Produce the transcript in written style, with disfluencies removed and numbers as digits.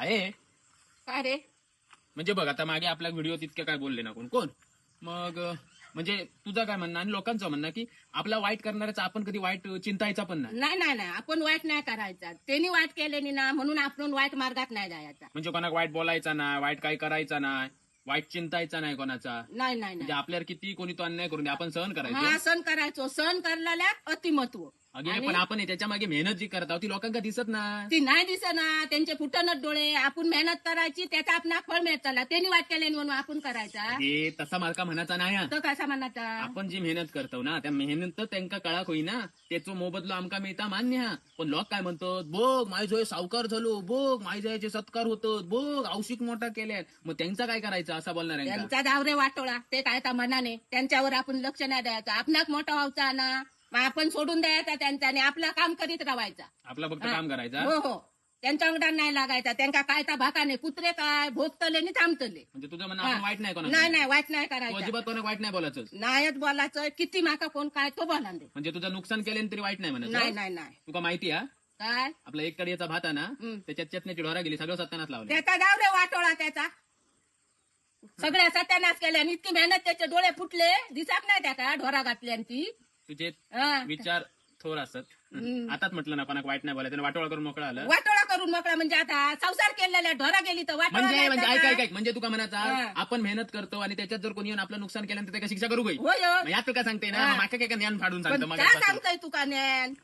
आहे. काय रे? म्हणजे बघ आता मागे आपल्या व्हिडिओ तितके काय बोलले ना कोण कोण मग म्हणजे तुझं काय म्हणणं आणि लोकांचं म्हणणं की आपला वाईट करणाऱ्याचा आपण कधी वाईट चिंतायचा पण नाही. नाही नाही नाही, आपण वाईट नाही करायचा. त्यांनी वाईट केलेली ना म्हणून आपण वाईट मार्गात नाही जायचा. म्हणजे कोणाक वाईट बोलायचा नाही, वाईट काही करायचा नाही, वाईट चिंतायचा नाही कोणाचा. नाही नाही म्हणजे नाही, आपल्यावर किती कोणी तो अन्याय करून दे आपण सहन हा करायचो. सण करायचो. सण करलेल्या अतिमत्व अगे आणि पण आपण त्याच्या मागे मेहनत जी करत आहोत ती लोकांना दिसत नाही. ती नाही दिसना. त्यांचे फुटणच डोळे. आपण मेहनत करायची त्याचा आपण फळ मिळताला. त्यांनी वाईट केले म्हणून आपण करायचा हे तसा मार्का म्हणायचा नाही हा. तर कसा म्हणायचा? आपण जी मेहनत करतो ना त्या मेहनत त्यांना कळाक होईना त्याचा मोबदलो आमका मिळता मान्य हा. पण लोक काय म्हणतात, बघ माझे सावकार झालो, बघ माझ्या सत्कार होतात, बघ औषिक मोठा केल्यात, मग त्यांचा काय करायचं असं बोलणार आहे का? त्यांचा दावरे वाटोळा ते काय त्या मनाने त्यांच्यावर आपण लक्ष नाही द्यायचं. आपणाक मोठा व्हायचा ना मग आपण सोडून द्यायचा त्यांचा आणि आपलं काम करीत राहायचा. आपला फक्त हा. काम करायचा. हो हो, त्यांच्या अंगडात नाही लागायचा. त्यांना काय त्या भाकाने कुत्रे काय भोगतले आणि थांबतले. म्हणजे तुझं म्हणणं आपण हा. वाईट नाही नाही कोणाला, नाही, वाईट नाही तू करायचं. अजिबात कोणाला वाईट नाही बोलायचं. नाहीच बोलायचं. किती माका कोण काय तो बोला दे. म्हणजे तुझं नुकसान केलं तरी वाईट नाही नाही म्हणायचं. नाही नाही. तुका माहिती हा काय आपला एक कडियाचा भात आहे ना हम्म. त्याच्यात चटण्याची ढोरा गेली, सगळं सत्यानाश लावले. त्याचा दावरे वाटोळा त्याचा सगळ्या सत्यानाश केल्या आणि इतकी मेहनत त्याचे डोळे फुटले दिसत नाही त्याचा ढोरा घातली आणि ती तुझे हा. विचार थोर असत. हम्म. आताच म्हटलं ना कोणाक वाईट नाही बोलायचं आणि वाटोळा करून मोकळा आलं. वाटोळा करून मोकळा म्हणजे आता संसार केलेल्या ढोरा गेली तर वाटोळा म्हणजे नाही म्हणजे का? ऐक ऐक ऐक म्हणजे तुका म्हणायचा हा. आपण मेहनत करतो आणि त्याच्यात जर कोणी येऊन आपलं नुकसान केलं तर त्याला शिक्षा करू गई. होय हो. यात तुका सांगते ना हा. माका काय ज्ञान फाडून पण सांगतो काय माझ्या सांगताय तुका ज्ञान?